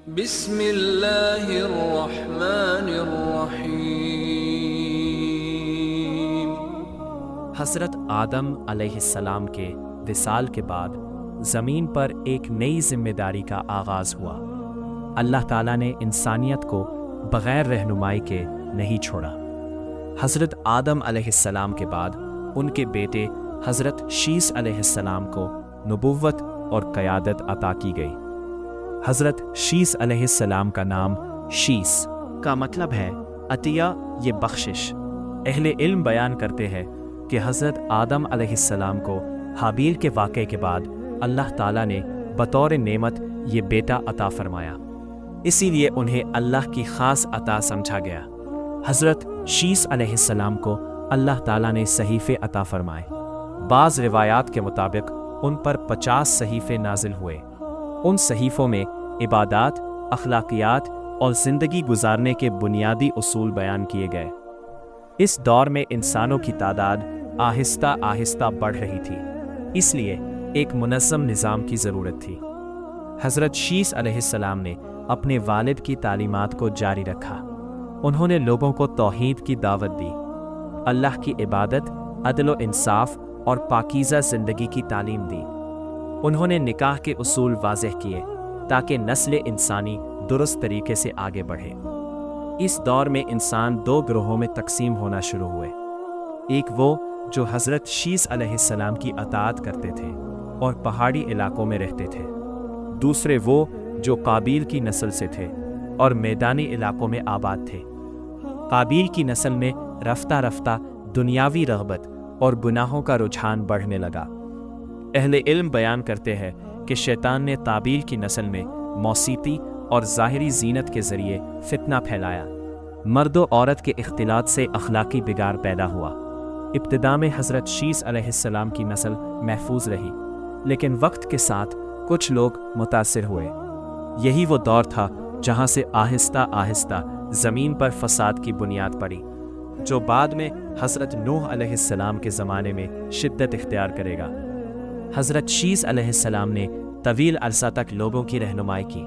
بسم اللہ الرحمن الرحیم۔ حضرت آدم علیہ السلام کے وصال کے بعد زمین پر ایک نئی ذمہ داری کا آغاز ہوا۔ اللہ تعالیٰ نے انسانیت کو بغیر رہنمائی کے نہیں چھوڑا۔ حضرت آدم علیہ السلام کے بعد ان کے بیٹے حضرت شیث علیہ السلام کو نبوت اور قیادت عطا کی گئی۔ حضرت شیث علیہ السلام کا نام شیث کا مطلب ہے عطیہ یہ بخشش۔ اہل علم بیان کرتے ہیں کہ حضرت آدم علیہ السلام کو حابیل کے واقعے کے بعد اللہ تعالیٰ نے بطور نعمت یہ بیٹا عطا فرمایا، اسی لیے انہیں اللہ کی خاص عطا سمجھا گیا۔ حضرت شیث علیہ السلام کو اللہ تعالیٰ نے صحیفے عطا فرمائے۔ بعض روایات کے مطابق ان پر 50 صحیفے نازل ہوئے۔ ان صحیفوں میں عبادات، اخلاقیات اور زندگی گزارنے کے بنیادی اصول بیان کیے گئے۔ اس دور میں انسانوں کی تعداد آہستہ آہستہ بڑھ رہی تھی، اس لیے ایک منظم نظام کی ضرورت تھی۔ حضرت شیث علیہ السلام نے اپنے والد کی تعلیمات کو جاری رکھا۔ انہوں نے لوگوں کو توحید کی دعوت دی، اللہ کی عبادت، عدل و انصاف اور پاکیزہ زندگی کی تعلیم دی۔ انہوں نے نکاح کے اصول واضح کیے تاکہ نسل انسانی درست طریقے سے آگے بڑھے۔ اس دور میں انسان 2 گروہوں میں تقسیم ہونا شروع ہوئے، ایک وہ جو حضرت شیث علیہ السلام کی اطاعت کرتے تھے اور پہاڑی علاقوں میں رہتے تھے، دوسرے وہ جو قابیل کی نسل سے تھے اور میدانی علاقوں میں آباد تھے۔ قابیل کی نسل میں رفتہ رفتہ دنیاوی رغبت اور گناہوں کا رجحان بڑھنے لگا۔ اہل علم بیان کرتے ہیں کہ شیطان نے قابیل کی نسل میں موسیقی اور ظاہری زینت کے ذریعے فتنہ پھیلایا۔ مرد و عورت کے اختلاط سے اخلاقی بگاڑ پیدا ہوا۔ ابتدا میں حضرت شیث علیہ السلام کی نسل محفوظ رہی، لیکن وقت کے ساتھ کچھ لوگ متاثر ہوئے۔ یہی وہ دور تھا جہاں سے آہستہ آہستہ زمین پر فساد کی بنیاد پڑی، جو بعد میں حضرت نوح علیہ السلام کے زمانے میں شدت اختیار کرے گا۔ حضرت شیث علیہ السلام نے طویل عرصہ تک لوگوں کی رہنمائی کی۔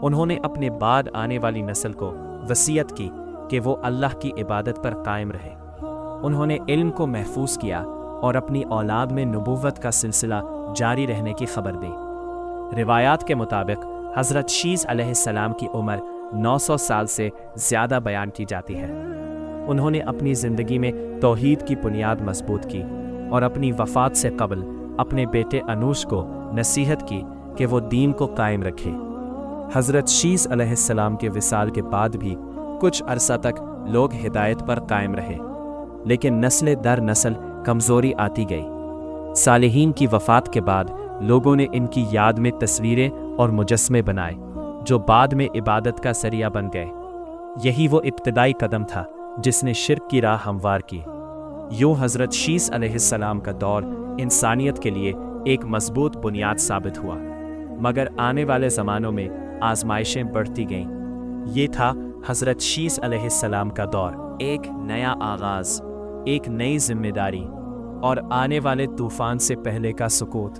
انہوں نے اپنے بعد آنے والی نسل کو وصیت کی کہ وہ اللہ کی عبادت پر قائم رہے۔ انہوں نے علم کو محفوظ کیا اور اپنی اولاد میں نبوت کا سلسلہ جاری رہنے کی خبر دی۔ روایات کے مطابق حضرت شیث علیہ السلام کی عمر 900 سال سے زیادہ بیان کی جاتی ہے۔ انہوں نے اپنی زندگی میں توحید کی بنیاد مضبوط کی اور اپنی وفات سے قبل اپنے بیٹے انوش کو نصیحت کی کہ وہ دین کو قائم رکھے۔ حضرت شیث علیہ السلام کے وصال کے بعد بھی کچھ عرصہ تک لوگ ہدایت پر قائم رہے، لیکن نسل در نسل کمزوری آتی گئی۔ صالحین کی وفات کے بعد لوگوں نے ان کی یاد میں تصویریں اور مجسمے بنائے، جو بعد میں عبادت کا ذریعہ بن گئے۔ یہی وہ ابتدائی قدم تھا جس نے شرک کی راہ ہموار کی۔ یوں حضرت شیث علیہ السلام کا دور انسانیت کے لیے ایک مضبوط بنیاد ثابت ہوا، مگر آنے والے زمانوں میں آزمائشیں بڑھتی گئیں۔ یہ تھا حضرت شیث علیہ السلام کا دور، ایک نیا آغاز، ایک نئی ذمہ داری اور آنے والے طوفان سے پہلے کا سکوت۔